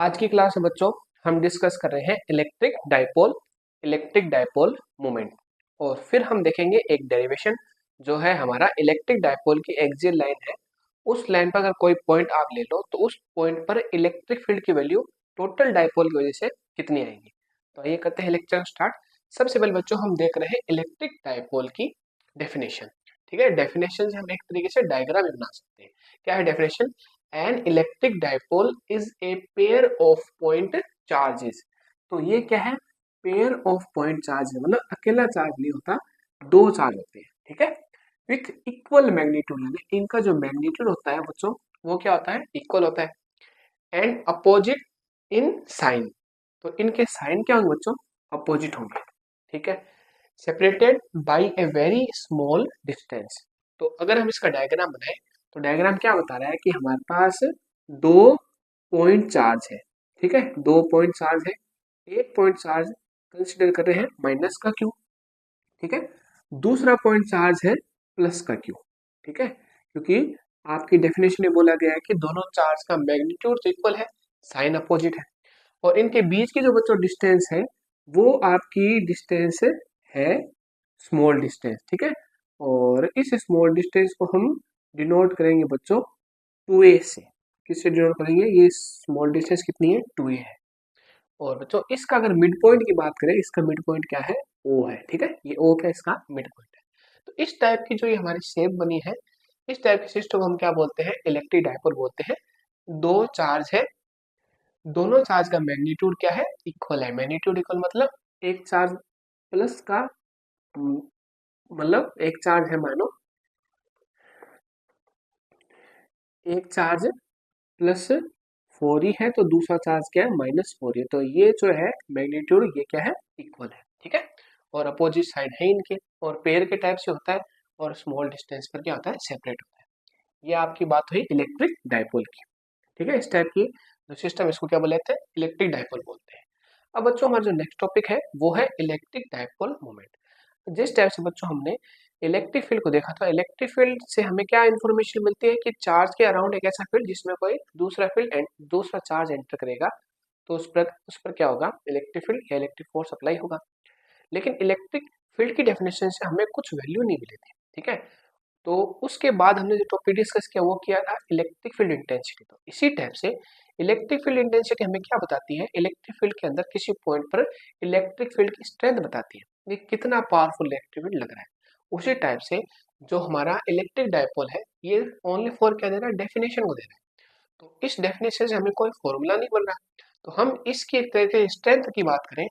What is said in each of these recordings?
आज की क्लास में बच्चों हम डिस्कस कर रहे हैं इलेक्ट्रिक डाइपोल मोमेंट। और फिर हम देखेंगे एक डेरिवेशन जो है हमारा इलेक्ट्रिक डाइपोल की एक्सियल लाइन है। उस लाइन पर अगर कोई पॉइंट आप ले लो तो उस पॉइंट पर इलेक्ट्रिक फील्ड की वैल्यू टोटल डाइपोल की वजह से कितनी आएगी। तो ये करते हैं लेक्चर स्टार्ट। सबसे पहले बच्चों हम देख रहे हैं इलेक्ट्रिक डाइपोल की डेफिनेशन। ठीक है, डेफिनेशन से हम एक तरीके से डायग्राम भी बना सकते हैं। क्या है definition? An electric dipole is a pair of point charges. तो ये क्या है? पेयर ऑफ पॉइंट चार्ज है, मतलब अकेला चार्ज नहीं होता, दो चार्ज होते हैं। ठीक है, विथ इक्वल मैग्नीट्यूड, यानी इनका जो मैग्नीट्यूड होता है बच्चों वो क्या होता है? इक्वल होता है। एंड अपोजिट इन साइन, तो इनके साइन क्या होंगे बच्चों? अपोजिट होंगे। ठीक है, separated by a very small distance. तो अगर हम इसका डायग्राम बनाए तो डायग्राम क्या बता रहा है कि हमारे पास दो पॉइंट चार्ज है। ठीक है, दो पॉइंट चार्ज है। एक पॉइंट चार्ज कंसिडर कर रहे हैं माइनस का क्यू। ठीक है, दूसरा पॉइंट चार्ज है प्लस का क्यू। ठीक है, क्योंकि आपकी डेफिनेशन में बोला गया है कि दोनों चार्ज का मैग्नीट्यूड तो इक्वल है, साइन अपोजिट है, और इनके बीच की जो बच्चों डिस्टेंस है वो आपकी डिस्टेंस है स्मॉल डिस्टेंस। ठीक है, और इस स्मॉल डिस्टेंस को हम डिनोट करेंगे बच्चों 2a से। किससे डिनोट करेंगे? ये स्मॉल डिस्टेंस कितनी है? 2a है। और बच्चों इसका अगर मिड पॉइंट की बात करें, इसका मिड पॉइंट क्या है? O है। ठीक है, ये O क्या इसका मिड पॉइंट है। तो इस टाइप की जो ये हमारी शेप बनी है, इस टाइप के सिस्टम हम क्या बोलते हैं? इलेक्ट्रिक डाइपोल बोलते हैं। दो चार्ज है, दोनों चार्ज का मैग्नीट्यूड क्या है? इक्वल है। मैग्नीट्यूड इक्वल मतलब एक चार्ज प्लस का, मतलब एक चार्ज है, मानो एक चार्ज प्लस 4 ही है तो दूसरा चार्ज क्या है? -4 है। तो ये जो है मैग्नीट्यूड, ये क्या है? इक्वल है। ठीक है, और अपोजिट साइड है इनके, और पेयर के टाइप से होता है, और स्मॉल डिस्टेंस पर क्या होता है? सेपरेट होता है। ये आपकी बात हुई इलेक्ट्रिक डाइपोल की। ठीक है, इस टाइप की जो सिस्टम, इसको क्या बोलते हैं? इलेक्ट्रिक डाइपोल बोलते हैं। अब बच्चों हमारा जो नेक्स्ट टॉपिक है वो है इलेक्ट्रिक डाइपोल मोमेंट। जिस टाइप से बच्चों हमने इलेक्ट्रिक फील्ड को देखा था, इलेक्ट्रिक फील्ड से हमें क्या इन्फॉर्मेशन मिलती है कि चार्ज के अराउंड एक ऐसा फील्ड जिसमें कोई दूसरा फील्ड दूसरा चार्ज एंटर करेगा, तो उस पर क्या होगा? इलेक्ट्रिक फील्ड या इलेक्ट्रिक फोर्स अप्लाई होगा। लेकिन इलेक्ट्रिक फील्ड की डेफिनेशन से हमें कुछ वैल्यू नहीं मिली थी। ठीक है, तो उसके बाद हमने जो टॉपिक डिस्कस किया वो किया था इलेक्ट्रिक फील्ड इंटेंसिटी। तो इसी टाइप से इलेक्ट्रिक फील्ड इंटेंसिटी हमें क्या बताती है? इलेक्ट्रिक फील्ड के अंदर किसी पॉइंट पर इलेक्ट्रिक फील्ड की स्ट्रेंथ बताती है, ये कितना पावरफुल इलेक्ट्रिक फील्ड लग रहा है। उसी टाइप से जो हमारा इलेक्ट्रिक डाइपोल है, ये ओनली फॉर क्या दे रहा है? डेफिनेशन को दे रहा है। तो इस डेफिनेशन से हमें कोई फॉर्मूला नहीं बन रहा। तो हम इसकी एक तरह के स्ट्रेंथ की बात करें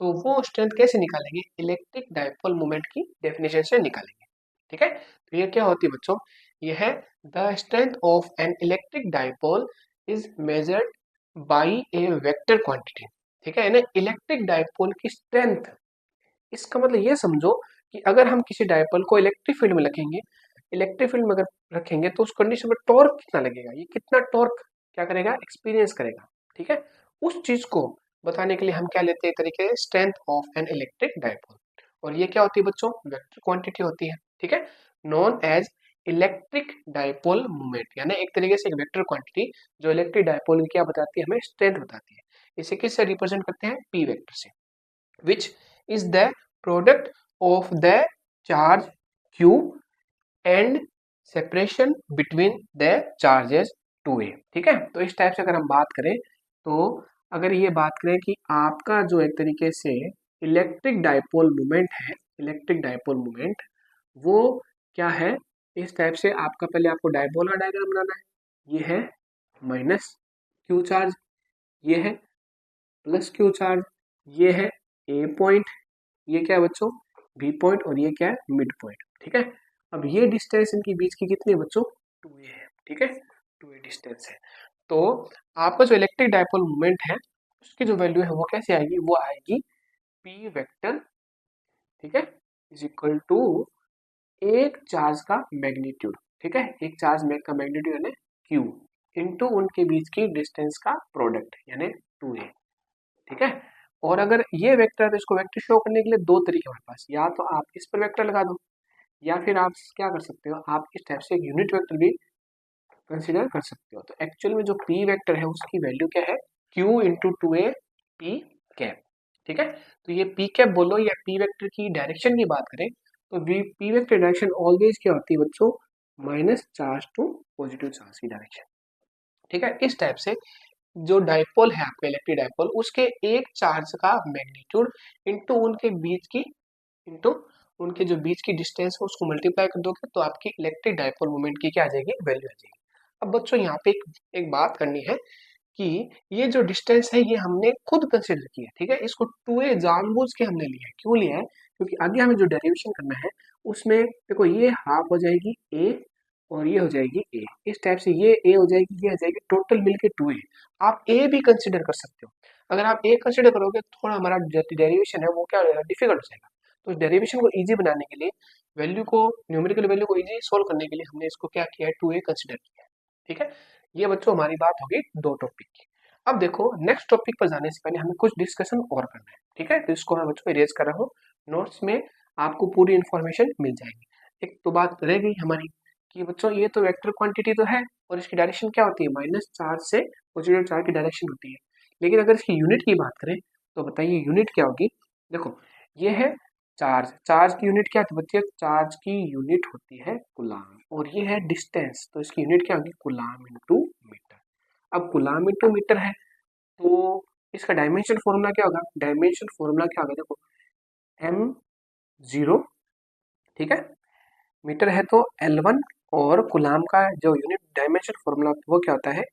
तो वो स्ट्रेंथ कैसे निकालेंगे? इलेक्ट्रिक डाइपोल मोमेंट की डेफिनेशन से निकालेंगे। ठीक है, तो ये क्या होती है बच्चों? ये है the strength of an electric dipole is measured by A vector quantity. ठीक है, यानी इलेक्ट्रिक डाइपोल की स्ट्रेंथ, इसका मतलब ये समझो कि अगर हम किसी डाइपोल को इलेक्ट्रिक फील्ड में रखेंगे, इलेक्ट्रिक फील्ड में अगर रखेंगे तो उस कंडीशन में टॉर्क कितना लगेगा, ये कितना टॉर्क क्या करेगा? एक्सपीरियंस करेगा। ठीक है, उस चीज को बताने के लिए हम क्या लेते हैं तरीके? Strength of an electric dipole. और ये क्या होती है बच्चों? वेक्टर क्वांटिटी होती है। ठीक है, known as electric dipole moment, यानी एक तरीके से एक वेक्टर क्वांटिटी जो इलेक्ट्रिक डाइपोल की क्या बताती है? हमें स्ट्रेंथ बताती है। इसे किससे रिप्रेजेंट करते हैं? पी वेक्टर से, which is the product of the charge q and separation between the charges 2a। ठीक है, तो इस टाइप से अगर हम बात करें तो अगर ये बात करें कि आपका जो एक तरीके से इलेक्ट्रिक डाइपोल मोमेंट है, इलेक्ट्रिक डाइपोल मोमेंट वो क्या है? इस टाइप से आपका पहले आपको डाइपोल का डायग्राम बनाना है। ये है माइनस क्यू चार्ज, ये है प्लस क्यू चार्ज, ये है ए पॉइंट, ये क्या है बच्चों? बी पॉइंट, और ये क्या है? Mid point. ठीक है, अब ये डिस्टेंस इनके बीच की कितनी है बच्चों? 2a है। ठीक है, 2a डिस्टेंस है। तो आपका जो इलेक्ट्रिक डाइपोल मोमेंट है उसकी जो वैल्यू है वो कैसे आएगी? वो आएगी पी वेक्टर, ठीक है, इज इक्वल टू एक चार्ज का मैग्नीट्यूड। ठीक है, एक चार्ज का मैग्नीट्यूड यानी क्यू इंटू उनके बीच की डिस्टेंस का प्रोडक्ट यानी 2a। ठीक है, और अगर ये वेक्टर है तो इसको वेक्टर शो करने के लिए दो तरीके हमारे पास, या तो आप इस पर वेक्टर लगा दो, या फिर आप क्या कर सकते हो? आप इस टाइप से एक यूनिट वेक्टर भी कंसीडर कर सकते हो। तो एक्चुअल में जो पी वेक्टर है उसकी वैल्यू क्या है? Q into 2a P cap. ठीक है, तो ये P कैप बोलो या P वेक्टर की डायरेक्शन की बात करें तो P वेक्टर डायरेक्शन ऑलवेज क्या होती है बच्चों, minus charge to positive charge की डायरेक्शन। ठीक है, इस टाइप से जो डाइपोल है आपका इलेक्ट्रिक डाइपोल, उसके एक चार्ज का मैग्नीट्यूड इंटू उनके बीच की इंटू उनके जो बीच की डिस्टेंस है उसको मल्टीप्लाई कर दोगे तो आपकी इलेक्ट्रिक डाइपोल मोमेंट की क्या आ जाएगी, वैल्यू आ जाएगी। अब बच्चों यहाँ पे एक बात करनी है कि ये जो डिस्टेंस है ये हमने खुद कंसिडर किया, ठीक है, इसको 2a जानबूझ के हमने लिया है। क्यों लिया है, क्योंकि आगे हमें जो डेरिवेशन करना है उसमें देखो ये हाफ हो जाएगी a और ये हो जाएगी a, इस टाइप से ये a हो जाएगी, ये हो जाएगी, टोटल मिलके 2a। आप a भी कंसिडर कर सकते हो। अगर आप a कंसिडर करोगे तो थोड़ा हमारा डेरिवेशन है वो क्या हो जाएगा, डिफिकल्ट हो जाएगा। तो डेरिवेशन को इजी बनाने के लिए, वैल्यू को, न्यूमेरिकल वैल्यू को इजी सोल्व करने के लिए हमने इसको क्या किया है, 2a कंसिडर किया है। ठीक है, ये बच्चों हमारी बात होगी दो टॉपिक की। अब देखो नेक्स्ट टॉपिक पर जाने से पहले हमें कुछ डिस्कशन और करना है। ठीक है, तो इसको मैं बच्चों इरेज कर रहा हूँ, नोट्स में आपको पूरी इन्फॉर्मेशन मिल जाएगी। एक तो बात रह गई हमारी कि बच्चों ये तो वेक्टर क्वांटिटी तो है और इसकी डायरेक्शन क्या होती है, माइनस चार्ज से पॉजिटिव चार्ज की डायरेक्शन होती है। लेकिन अगर इसकी यूनिट की बात करें तो बताइए यूनिट क्या होगी। देखो ये है चार्ज, चार्ज की यूनिट क्या होती है बच्चे, चार्ज की यूनिट होती है कूलाम, और ये है डिस्टेंस, तो इसकी यूनिट क्या होगी, कूलाम इंटू मीटर। अब कूलाम इंटू मीटर है तो इसका डायमेंशन फॉर्मूला क्या होगा, डायमेंशन फॉर्मूला क्या होगा, देखो m0, ठीक है, मीटर है तो L1, और कूलाम का जो यूनिट डायमेंशन फॉर्मूला वो क्या होता है,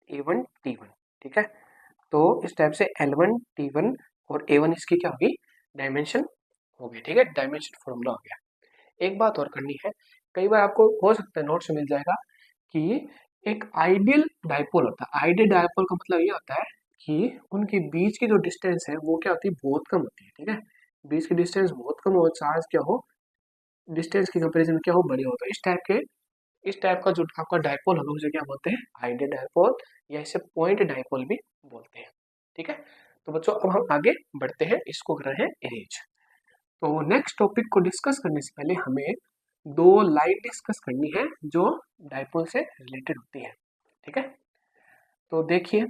A1 T1। ठीक है, तो इस टाइप से L1 T1 और A1 इसकी क्या होगी, डायमेंशन हो गई। ठीक है, डायमेंशन फॉर्मूला हो गया। एक बात और करनी है, कई बार आपको हो सकता है नोट्स में मिल जाएगा कि एक आइडियल डाइपोल होता है। आइडियल डाइपोल का मतलब ये होता है कि उनके बीच की जो डिस्टेंस है वो क्या होती है, बहुत कम होती है। ठीक है, बीच की डिस्टेंस बहुत कम हो, चार्ज क्या हो, डिस्टेंस के कंपेरिजन में क्या हो, बड़ी हो। तो इस टाइप का जो आपका डाइपोल होगा उसे क्या बोलते हैं, आइडियल डाइपोल, या इसे पॉइंट डाइपोल भी बोलते हैं। ठीक है, तो बच्चों अब हम आगे बढ़ते हैं, इसको कर रहे हैं इरेज। तो नेक्स्ट टॉपिक को डिस्कस करने से पहले हमें दो लाइन डिस्कस करनी है जो डाइपोल से रिलेटेड होती है। ठीक है, तो देखिए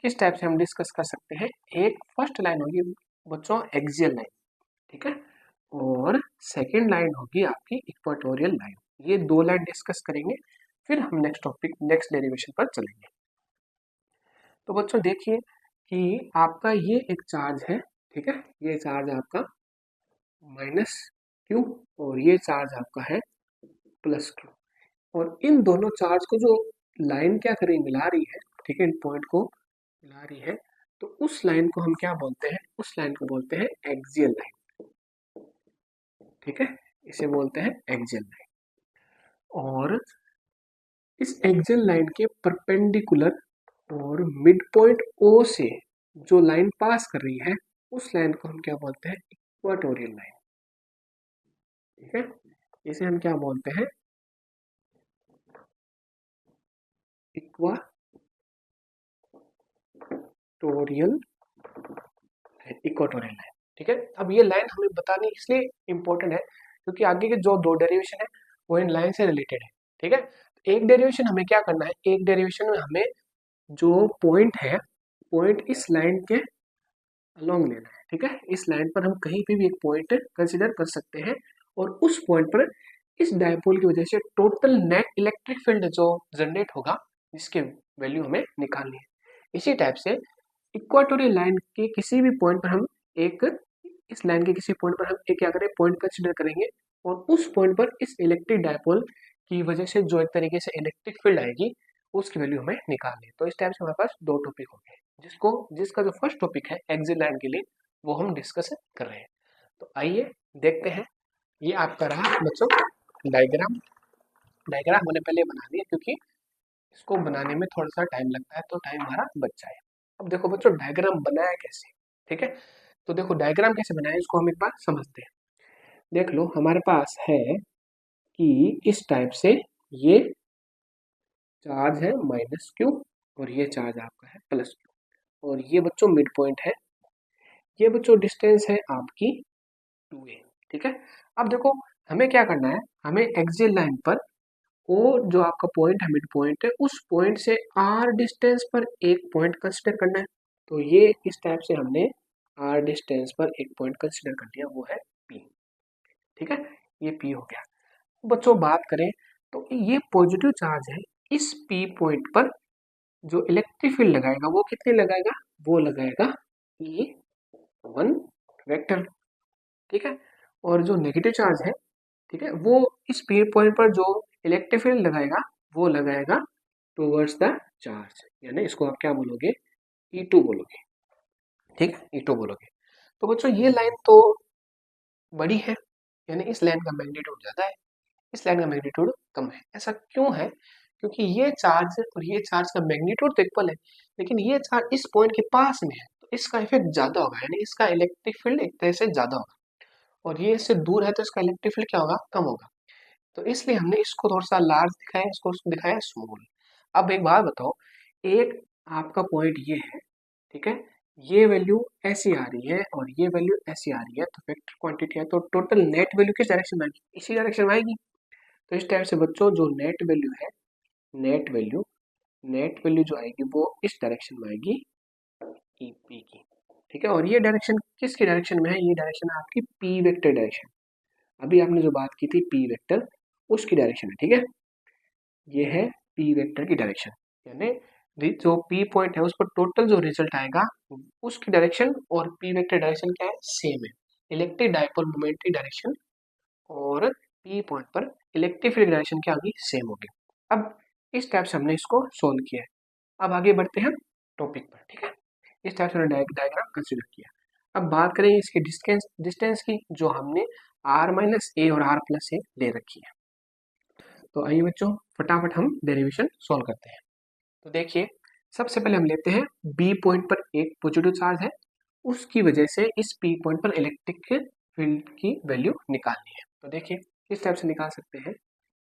किस टाइप से हम डिस्कस कर सकते हैं। एक फर्स्ट लाइन होगी बच्चों एक्सियल लाइन, ठीक है, और सेकंड लाइन होगी आपकी इक्वेटोरियल लाइन। ये दो लाइन डिस्कस करेंगे, फिर हम नेक्स्ट टॉपिक, नेक्स्ट डेरिवेशन पर चलेंगे। तो बच्चों देखिए कि आपका ये एक चार्ज है, ठीक है, ये चार्ज आपका माइनस क्यू और ये चार्ज आपका है प्लस क्यू, और इन दोनों चार्ज को जो लाइन क्या कर रही है, मिला रही है, ठीक है, इन पॉइंट को मिला रही है, तो उस लाइन को हम क्या बोलते हैं, उस लाइन को बोलते हैं एक्सियल लाइन। ठीक है, इसे बोलते हैं एक्सियल लाइन। और इस एक्सियल लाइन के परपेंडिकुलर और मिड पॉइंट ओ से जो लाइन पास कर रही है उस लाइन को हम क्या बोलते हैं, इक्वाटोरियल लाइन। ठीक है, इसे हम क्या बोलते हैं, इक्वाटोरियल, इक्वाटोरियल लाइन। ठीक है, अब ये लाइन हमें बतानी इसलिए इम्पोर्टेंट है क्योंकि आगे के जो दो डेरिवेशन है वो इन लाइन से रिलेटेड है। ठीक है, एक डेरिवेशन हमें क्या करना है, एक डेरिवेशन में हमें जो पॉइंट है, पॉइंट इस लाइन के अलोंग लेना है। ठीक है, इस लाइन पर हम कहीं पे भी एक पॉइंट कंसिडर कर सकते हैं और उस पॉइंट पर इस डायपोल की वजह से टोटल नेट इलेक्ट्रिक फील्ड जो जनरेट होगा जिसके वैल्यू हमें निकालनी है। इसी टाइप से इक्वाटोरियल लाइन के किसी भी पॉइंट पर हम एक, इस लाइन के किसी पॉइंट पर हम एक क्या करें, पॉइंट कंसिडर करेंगे और उस पॉइंट पर इस इलेक्ट्रिक डायपोल की वजह से जो एक तरीके से इलेक्ट्रिक फील्ड आएगी उसकी वैल्यू हमें निकालनी है। तो इस टाइप से हमारे पास दो टॉपिक हो गए, जिसका जो फर्स्ट टॉपिक है एक्सियल लाइन के लिए वो हम डिस्कस कर रहे हैं। तो आइए देखते हैं, ये आपका रहा बच्चों डायग्राम। डायग्राम मैंने पहले बना दिया क्योंकि इसको बनाने में थोड़ा सा टाइम लगता है, तो टाइम हमारा बच जाए। अब देखो बच्चों डायग्राम बनाया कैसे, ठीक है, तो देखो डायग्राम कैसे बनाया इसको हम एक बार समझते हैं। देख लो हमारे पास है कि इस टाइप से ये चार्ज है माइनस क्यू और ये चार्ज आपका है प्लस क्यू, और ये बच्चों मिड पॉइंट है, ये बच्चों डिस्टेंस है आपकी 2a। ठीक है, अब देखो हमें क्या करना है, हमें एक्सियल लाइन पर वो जो आपका पॉइंट है, मिड पॉइंट है, उस पॉइंट से आर डिस्टेंस पर एक पॉइंट कंसिडर करना है। तो ये इस टाइप से हमने आर डिस्टेंस पर एक पॉइंट कंसिडर कर लिया, वो है पी। ठीक है, ये पी हो गया। बच्चों बात करें तो ये पॉजिटिव चार्ज है, इस पी पॉइंट पर जो इलेक्ट्रिक फील्ड लगाएगा वो कितने लगाएगा, वो लगाएगा ई वन वेक्टर। ठीक है, और जो नेगेटिव चार्ज है, ठीक है, वो इस पी पॉइंट पर जो इलेक्ट्रिक फील्ड लगाएगा वो लगाएगा टूवर्ड्स द चार्ज, यानी इसको आप क्या बोलोगे, ई टू बोलोगे। ठीक है, ई टू बोलोगे। तो बच्चों ये लाइन तो बड़ी है, यानी इस लाइन का मैग्नीट्यूड ज्यादा है, इस लाइन का मैग्नीट्यूड कम है। ऐसा क्यों है, क्योंकि ये चार्ज और ये चार्ज का मैग्नीट्यूड तो इक्वल है, लेकिन ये चार्ज इस पॉइंट के पास में है, तो इसका इफेक्ट ज्यादा होगा, यानी इसका इलेक्ट्रिक फील्ड एक तरह से ज्यादा होगा, और ये इससे दूर है तो इसका इलेक्ट्रिक फील्ड क्या होगा, कम होगा। तो इसलिए हमने इसको थोड़ा सा लार्ज दिखाया, इसको दिखाया स्मॉल। अब एक बात बताओ, एक आपका पॉइंट ये है, ठीक है, ये वैल्यू ऐसी आ रही है और ये वैल्यू ऐसी आ रही है, तो वेक्टर क्वांटिटी है, तो टोटल नेट वैल्यू किस डायरेक्शन में आएगी, इसी डायरेक्शन में आएगी। तो इस टाइप से बच्चों जो नेट वैल्यू है, नेट वैल्यू नेट वैल्यू जो आएगी वो इस डायरेक्शन में आएगी, ई पी की। ठीक है, और ये डायरेक्शन किसकी डायरेक्शन में है, ये डायरेक्शन है आपकी पी वेक्टर डायरेक्शन। अभी आपने जो बात की थी पी वेक्टर, उसकी डायरेक्शन है। ठीक है, ये है पी वेक्टर की डायरेक्शन, यानी जो पी पॉइंट है उस पर टोटल जो रिजल्ट आएगा उसकी डायरेक्शन और पी वेक्टर डायरेक्शन क्या है, सेम है। इलेक्ट्रिक डाइपोल मोमेंट की डायरेक्शन और पी पॉइंट पर इलेक्ट्रिक फील्ड डायरेक्शन क्या होगी, सेम होगी। अब इस टाइप से हमने इसको सोल्व किया है। अब आगे बढ़ते हैं टॉपिक पर। ठीक है, इस टाइप से हमने डायग्राम कंसिडर किया। अब बात करें इसकी डिस्टेंस डिस्टेंस की, जो हमने आर माइनस ए और आर प्लस ए ले रखी है। तो आइए बच्चों फटाफट हम डेरिवेशन सॉल्व करते हैं। तो देखिए, सबसे पहले हम लेते हैं बी पॉइंट पर एक पॉजिटिव चार्ज है, उसकी वजह से इस पी पॉइंट पर इलेक्ट्रिक फील्ड की वैल्यू निकालनी है। तो देखिए किस टाइप से निकाल सकते हैं,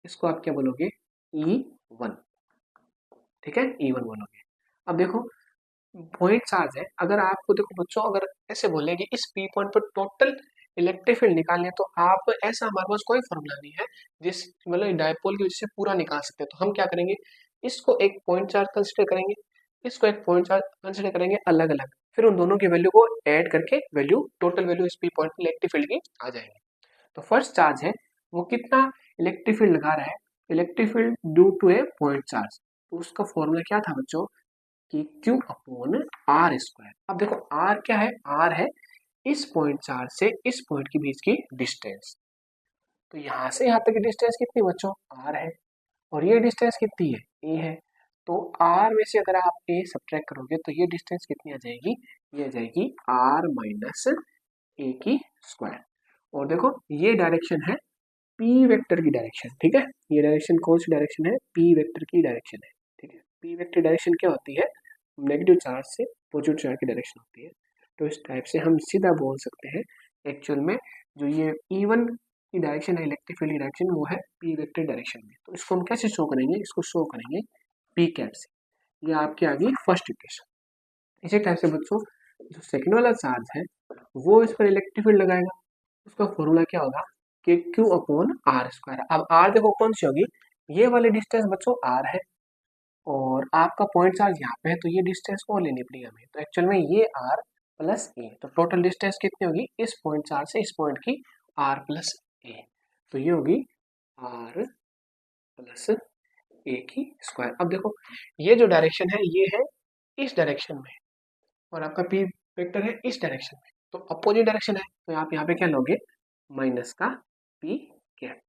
इसको आप क्या बोलोगे, ई वन। ठीक है, ई वन बोलोगे। अब देखो पॉइंट चार्ज है, अगर आपको देखो बच्चों, अगर ऐसे बोले कि इस पी पॉइंट पर टोटल इलेक्ट्रिक फील्ड निकालने, तो आप ऐसा हमारे पास कोई फॉर्मूला नहीं है जिस मतलब डायपोल की वजह से पूरा निकाल सकते हैं। तो हम क्या करेंगे, इसको एक पॉइंट चार्ज कंसिडर करेंगे, इसको एक पॉइंट चार्ज कंसिडर करेंगे अलग अलग, फिर उन दोनों की वैल्यू को ऐड करके वैल्यू टोटल वैल्यू इस पी पॉइंट पर इलेक्ट्रिक फील्ड की आ जाएगी। तो फर्स्ट चार्ज है वो कितना इलेक्ट्रिक फील्ड लगा रहा है, electric field due to a point charge. तो उसका फॉर्मूला क्या था बच्चों, कि क्यू अपॉन आर स्क्वायर। अब देखो आर क्या है, आर है इस पॉइंट चार्ज से इस पॉइंट के बीच की डिस्टेंस। तो यहाँ से यहाँ तक की डिस्टेंस कितनी बच्चों, आर है, और ये डिस्टेंस कितनी है, ए है। तो आर में से अगर आप ए सब्ट्रैक्ट करोगे तो ये डिस्टेंस कितनी आ जाएगी, ये आ जाएगी आर माइनस ए की स्क्वायर। और देखो ये डायरेक्शन है पी वेक्टर की डायरेक्शन। ठीक है, ये डायरेक्शन कौन सी डायरेक्शन है, पी वेक्टर की डायरेक्शन है। ठीक है, पी वेक्टर डायरेक्शन क्या होती है, नेगेटिव चार्ज से पॉजिटिव चार्ज की डायरेक्शन होती है। तो इस टाइप से हम सीधा बोल सकते हैं एक्चुअल में जो ये E1 की डायरेक्शन है, इलेक्ट्रिक फील्ड की डायरेक्शन, वो है पी वेक्टर डायरेक्शन में। तो इसको हम कैसे शो करेंगे, इसको शो करेंगे पी कैप से। ये आपकी आ गई फर्स्ट इक्वेशन। इसी टाइप से बच्चों जो सेकंड वाला चार्ज है वो इस पर इलेक्ट्रिक फील्ड लगाएगा, उसका फॉर्मूला क्या होगा, कि क्यू अपॉन आर स्क्वायर। अब आर देखो कौन सी होगी, ये वाली डिस्टेंस बच्चों आर है, और आपका पॉइंट चार्ज यहाँ पे है, तो ये डिस्टेंस को लेनी पड़ेगी हमें। तो एक्चुअल में ये आर प्लस ए, तो टोटल डिस्टेंस कितनी होगी इस पॉइंट चार्ज से इस पॉइंट की, आर प्लस ए। तो ये होगी आर प्लस ए की स्क्वायर। अब देखो ये जो डायरेक्शन है ये है इस डायरेक्शन में, और आपका पी वेक्टर है इस डायरेक्शन में, तो अपोजिट डायरेक्शन है, तो आप यहाँ पे क्या लोगे, माइनस का पी कैप।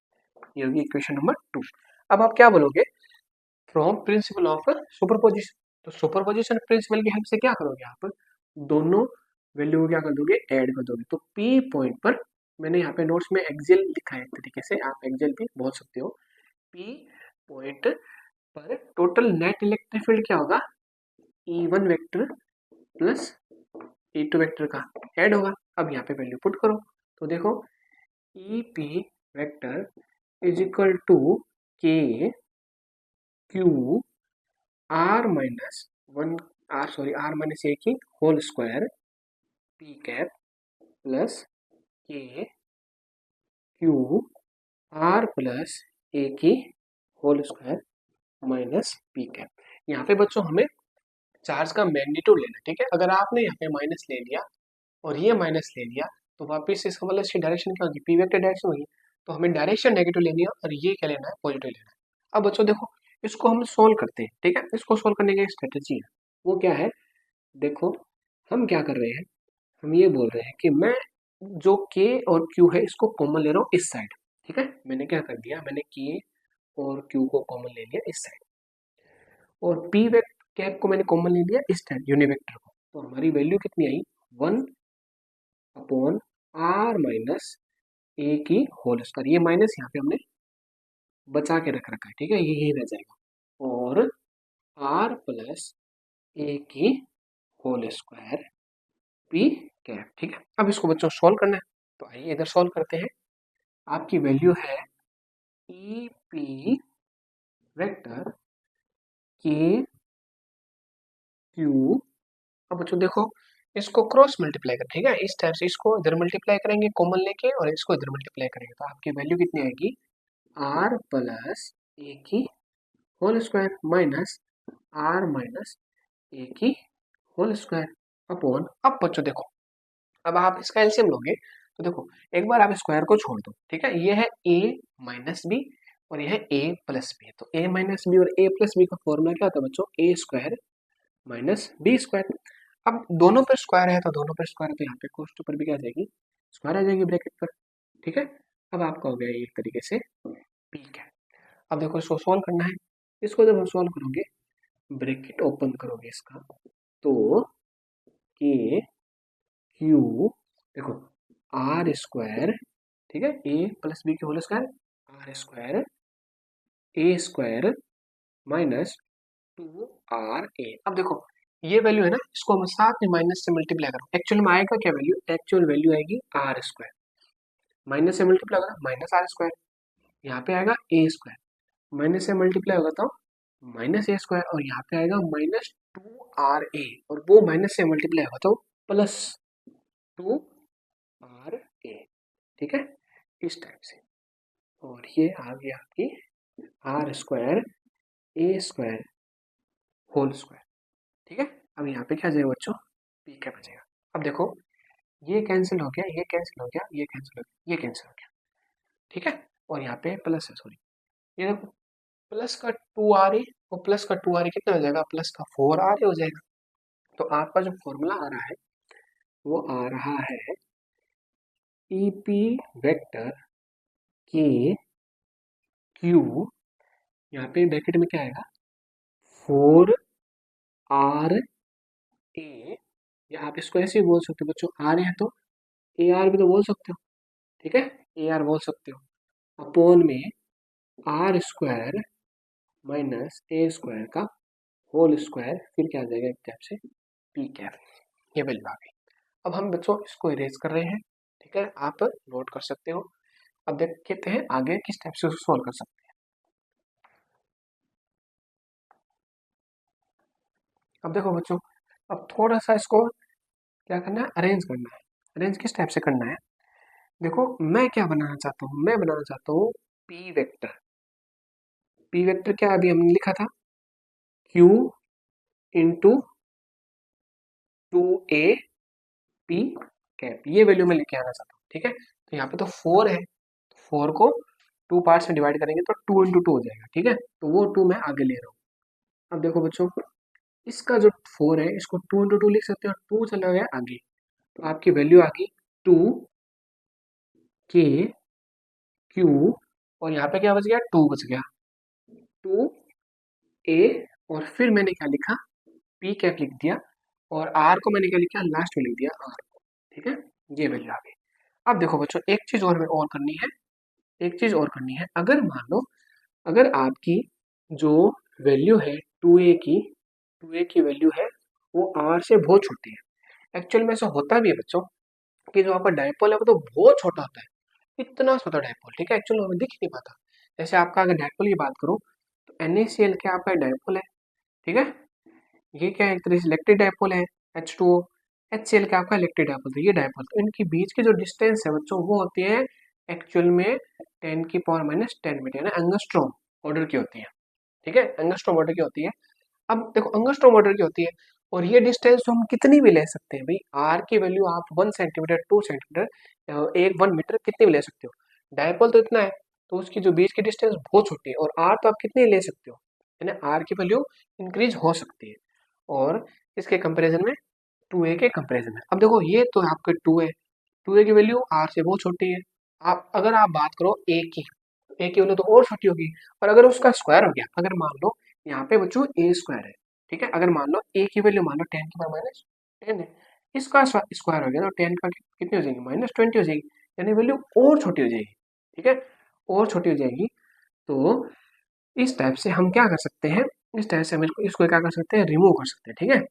ये होगी इक्वेशन नंबर 2। अब आप क्या बोलोगे, फ्रॉम प्रिंसिपल ऑफ सुपरपोजिशन। तो सुपरपोजिशन प्रिंसिपल की हेल्प से क्या करोगे, आप दोनों वैल्यू को क्या कर दोगे, ऐड कर दोगे। तो पी पॉइंट पर मैंने यहाँ पे नोट्स में एक्सेल लिखा है, तरीके से आप एक्सेल भी बोल सकते हो। पी पॉइंट पर टोटल नेट इलेक्ट्रिक फील्ड क्या होगा, E1 vector plus E2 vector का ऐड होगा। अब यहाँ पे वैल्यू पुट करो, तो देखो E P vector is equal to K Q R minus one, R minus A की whole square P cap plus K Q R plus A की whole square minus P cap. यहाँ पे बच्चों हमें charge का मैग्नीट्यूड लेना, ठीक है। अगर आपने यहाँ पे माइनस ले लिया और ये माइनस ले लिया तो वापस इसका मतलब इसकी डायरेक्शन क्या होगी, पी वेक्टर डायरेक्शन होगी। तो हमें डायरेक्शन नेगेटिव लेनी है और ये क्या लेना है, पॉजिटिव लेना है। अब बच्चों देखो इसको हम सोल्व करते हैं, ठीक है। इसको सोल्व करने की स्ट्रेटेजी है, वो क्या है, देखो हम क्या कर रहे हैं, हम ये बोल रहे हैं कि मैं जो के और क्यू है इसको कॉमन ले रहा हूँ इस साइड, ठीक है। मैंने क्या कर दिया, मैंने के और क्यू को कॉमन ले लिया इस साइड, और पी वेक्टर कैप को मैंने कॉमन ले लिया इस साइड यूनिवेक्टर को। तो हमारी वैल्यू कितनी आई, 1/r - ए की होल स्क्वायर। ये माइनस यहाँ पे हमने बचा के रख रखा है, ठीक है, ये यही रह जाएगा। और r प्लस ए की होल स्क्वायर पी कैप, ठीक है। अब इसको बच्चों सोल्व करना है, तो आइए इधर सोल्व करते हैं। आपकी वैल्यू है ई पी वेक्टर के क्यू। अब बच्चों देखो इसको क्रॉस मल्टीप्लाई कर, ठीक है, इस टाइप से इसको इधर मल्टीप्लाई करेंगे कॉमन लेके और इसको इधर मल्टीप्लाई करेंगे, तो आपकी वैल्यू कितनी आएगी, r प्लस ए की whole square minus r minus A की होल स्क्वायर अपॉन। अब बच्चों देखो अब आप इसका एलसीएम लोगे तो देखो एक बार आप स्क्वायर को छोड़ दो, ठीक है। ये है a माइनस बी और यह है a प्लस बी। तो a माइनस बी और a प्लस बी का फॉर्मूला क्या होता है बच्चों, a square minus b square. अब दोनों पे स्क्वायर है तो दोनों पे स्क्वायर है, तो यहाँ पे कोष्ट पर भी क्या आ जाएगी, स्क्वायर आ जाएगी ब्रैकेट पर, ठीक है। अब आपका हो गया एक तरीके से पी कैप। अब देखो इसको सॉल्व करना है, इसको जब हम सॉल्व करोगे ब्रैकेट ओपन करोगे इसका तो के क्यू, देखो आर स्क्वायर, ठीक है, ए प्लस बी की whole square r square a square minus 2r a। अब देखो ये वैल्यू है ना, इसको हम साथ में माइनस से मल्टीप्लाई करो, एक्चुअल में आएगा क्या वैल्यू, एक्चुअल वैल्यू आएगी आर स्क्वायर, माइनस से मल्टीप्लाई होगा माइनस आर स्क्वायर, यहाँ पे आएगा ए स्क्वायर, माइनस से मल्टीप्लाई होगा तो माइनस ए स्क्वायर, और यहाँ पे आएगा -2r a, और वो माइनस से मल्टीप्लाई होगा तो +2r a, ठीक है, इस टाइप से। और ये आ गया आपकी r square a square whole square, ठीक है। अब यहाँ पे क्या आ जाएगा बच्चों, पी क्या बचेगा। अब देखो ये कैंसिल हो गया, ये कैंसिल हो गया, ये कैंसिल हो गया, ये कैंसिल हो गया, ठीक है। और यहाँ पे प्लस है, सॉरी, ये देखो प्लस का 2r और प्लस का 2r कितना हो जाएगा, प्लस का 4r हो जाएगा। तो आपका जो फॉर्मूला आ रहा है वो आ रहा है ई पी वेक्टर के क्यू, यहाँ पे ब्रैकेट में क्या आएगा 4r a, या आप इसको ऐसे ही बोल सकते हो बच्चों, आर है तो ए आर भी तो बोल सकते हो, ठीक है, ए आर बोल सकते हो, अपॉन में r square minus a square का होल स्क्वायर, फिर क्या आ जाएगा एक टाइप से पी कैप। ये वैल्यू आ गई। अब हम बच्चों इसको इरेज कर रहे हैं, ठीक है, आप नोट कर सकते हो। अब देखते हैं आगे किस टाइप से सोल्व कर सकते हैं। अब देखो बच्चों अब थोड़ा सा इसको क्या करना है, अरेंज करना है। अरेंज किस टाइप से करना है, देखो मैं क्या बनाना चाहता हूँ, मैं बनाना चाहता हूँ पी वेक्टर। पी वेक्टर क्या अभी हमने लिखा था, Q into 2a P cap, ये वैल्यू मैं लेके आना चाहता हूँ, ठीक है। तो यहाँ पे तो 4 है, 4 को 2 पार्ट्स में डिवाइड करेंगे तो 2 इंटू 2 हो जाएगा, ठीक है। तो वो 2 मैं आगे ले रहा हूँ। अब देखो बच्चों इसका जो 4 है इसको 2 इंटू 2 लिख सकते हो, 2 चला गया आगे, तो आपकी वैल्यू आ गई 2 के क्यू, और यहाँ पे क्या बच गया, 2 बच गया, 2 ए, और फिर मैंने क्या लिखा, पी कैप लिख दिया, और आर को मैंने क्या लिखा, लास्ट में लिख दिया आर को, ठीक है। ये वैल्यू आ गई। अब देखो बच्चों एक चीज और करनी है, एक चीज और करनी है। अगर मान लो अगर आपकी जो वैल्यू है 2a की वैल्यू है वो r से बहुत छोटी है, एक्चुअल में ऐसा होता भी है बच्चों कि जो आपका डायपोल है वो तो बहुत छोटा होता है, इतना छोटा डायपोल, ठीक है, एक्चुअल में दिख नहीं पाता। जैसे आपका अगर डायपोल की बात करूँ तो NaCl क्या आपका डायपोल है, ठीक है, ये क्या है एक तरह से इलेक्ट्रिक डायपोल है, H2O, HCl क्या आपका इलेक्ट्रिक डायपोल, तो ये डायपोल, तो इनके बीच की जो डिस्टेंस है बच्चों वो होती है एक्चुअल में 10⁻⁻10 मीटर, यानी एंगस्ट्रॉम, ऑर्डर की होती है, ठीक है, एंगस्ट्रॉम ऑर्डर की होती है। अब देखो एंगस्ट्रॉम ऑर्डर की होती है, और ये डिस्टेंस हम कितनी भी ले सकते हैं भाई, आर की वैल्यू आप 1 सेंटीमीटर, 2 सेंटीमीटर, 1 मीटर कितनी भी ले सकते हो। डायपोल तो इतना है, तो उसकी जो बीच की डिस्टेंस बहुत छोटी है, और आर तो आप कितनी ले सकते हो, यानी आर की वैल्यू इंक्रीज हो सकती है। और इसके कंपेरिजन में 2a के कंपेरिजन में, अब देखो ये तो आपके 2a की वैल्यू आर से बहुत छोटी है। आप अगर आप बात करो ए की वैल्यू तो और छोटी होगी, और अगर उसका स्क्वायर हो गया, अगर मान लो यहाँ पे बच्चों ए स्क्वायर है, ठीक है, अगर मान लो ए की वैल्यू मान लो 10 की पावर -10 है, इसका स्क्वायर हो गया तो 10 का कितनी हो जाएगी, -20 हो जाएगी, यानी वैल्यू और छोटी हो जाएगी, ठीक है, और छोटी हो जाएगी। तो इस टाइप से हम क्या कर सकते हैं, इस टाइप से हम इसको क्या कर सकते हैं, रिमूव कर सकते हैं, ठीक है।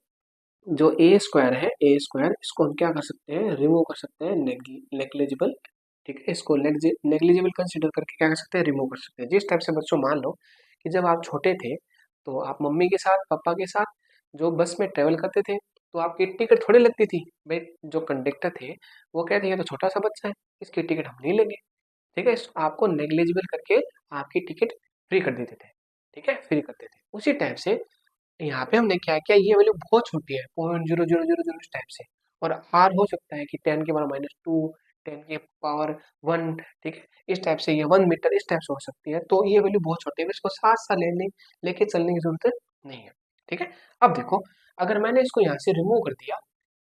जो ए स्क्वायर है, ए स्क्वायर, इसको हम क्या कर सकते हैं, रिमूव कर सकते हैं, नेग्लिजिबल, ठीक है, इसको नेग्लिजिबल कंसिडर करके क्या कर सकते हैं, रिमूव कर सकते हैं। जिस टाइप से बच्चों मान लो कि जब आप छोटे थे तो आप मम्मी के साथ, पापा के साथ जो बस में ट्रेवल करते थे, तो आपकी टिकट थोड़ी लगती थी भाई, जो कंडक्टर थे वो कहते हैं ये तो छोटा सा बच्चा है, इसकी टिकट हम नहीं लेंगे, ठीक है, आपको नेग्लिजिबल करके आपकी टिकट फ्री कर देते थे, ठीक है, फ्री करते थे। उसी टाइप से यहाँ पे हमने क्या किया, ये वैल्यू बहुत छोटी है, 0.0000 इस टाइप से, और आर हो सकता है कि 10 की पावर -2, 10 की पावर 1, ठीक है, इस टाइप से, ये 1 मीटर इस टाइप से हो सकती है। तो ये वैल्यू बहुत छोटी है, इसको साथ साथ लेके चलने की जरूरत नहीं है, ठीक है। अब देखो अगर मैंने इसको यहाँ से रिमूव कर दिया,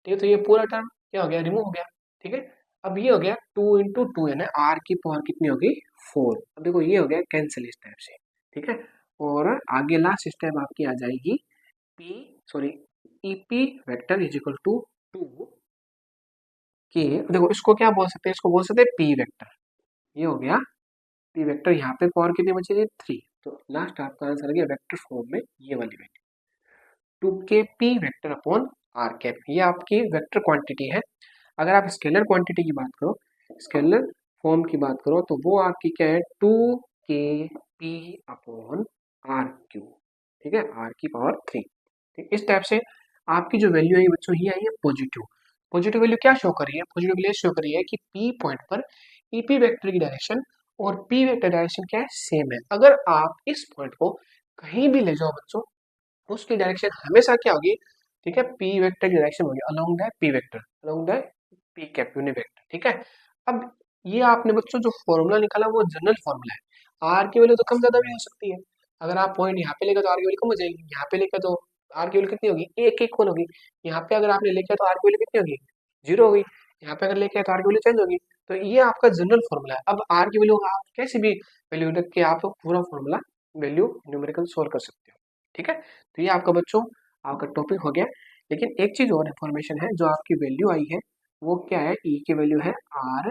ठीक है, तो ये पूरा टर्म क्या हो गया, रिमूव हो गया, ठीक है। अब ये हो गया 2 × 2, यानी आर की पावर कितनी होगी, 4। अब देखो ये हो गया कैंसिल इस टाइप से, ठीक है। और आगे लास्ट स्टेप आपकी आ जाएगी p, sorry, EP vector is equal to 2 k, देखो इसको क्या बोल सकते हैं, इसको बोल सकते हैं पी वेक्टर, ये हो गया पी वेक्टर। यहाँ पे पावर कितनी बचेगी, 3, तो लास्ट आपका आंसर आ गया वेक्टर फॉर्म में ये वाली value, 2 k p vector upon r cap, ये आपकी वेक्टर क्वांटिटी है। अगर आप स्केलर क्वांटिटी की बात करो, स्केलर फॉर्म की बात करो, तो वो आपकी क्या है, 2 k P upon are cube, ठीक है, आर की पावर 3, ठीक, इस टाइप से आपकी जो वैल्यू है बच्चों ये आई है पॉजिटिव। पॉजिटिव वैल्यू क्या शो कर रही है, पॉजिटिव वैल्यू शो कर रही है कि पी पॉइंट पर ईपी वेक्टर की डायरेक्शन और पी वेक्टर डायरेक्शन क्या है, सेम है। अगर आप इस पॉइंट को कहीं भी ले जाओ बच्चों, उसकी डायरेक्शन हमेशा क्या होगी, ठीक है, पी वेक्टर की डायरेक्शन होगी along the P vector, along the P cap unit vector, ठीक है। अब ये आपने बच्चों जो फॉर्मूला निकाला वो जनरल फॉर्मूला है, आर की वैल्यू तो कम ज्यादा भी हो सकती है। अगर आप पॉइंट यहाँ पे लेकर तो आर की वैल्यू कम हो जाएगी, यहाँ पे लेकर तो आर की वैल्यू कितनी होगी, एक इक्वल होगी। यहाँ पे अगर आपने लेकर तो आर की वैल्यू कितनी होगी, 0 होगी। यहाँ पे अगर लेके आए तो आर की वैल्यू चेंज होगी। तो ये आपका जनरल फॉर्मूला है। अब आर की वैल्यू आप कैसे भी वैल्यू रख के आप पूरा फॉर्मूला वैल्यू न्यूमेरिकल सोल्व कर सकते हो, ठीक है। तो ये आपका बच्चों आपका टॉपिक हो गया। लेकिन एक चीज और इन्फॉर्मेशन है, जो आपकी वैल्यू आई है वो क्या है, ई की वैल्यू है आर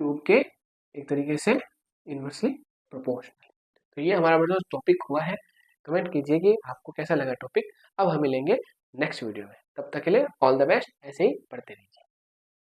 क्यूब के एक तरीके से इनवर्सली प्रोपोर्शनल। तो ये हमारा बड़ा टॉपिक हुआ है। कमेंट कीजिए कि आपको कैसा लगा टॉपिक। अब हम मिलेंगे नेक्स्ट वीडियो में, तब तक के लिए ऑल द बेस्ट, ऐसे ही पढ़ते रहिए।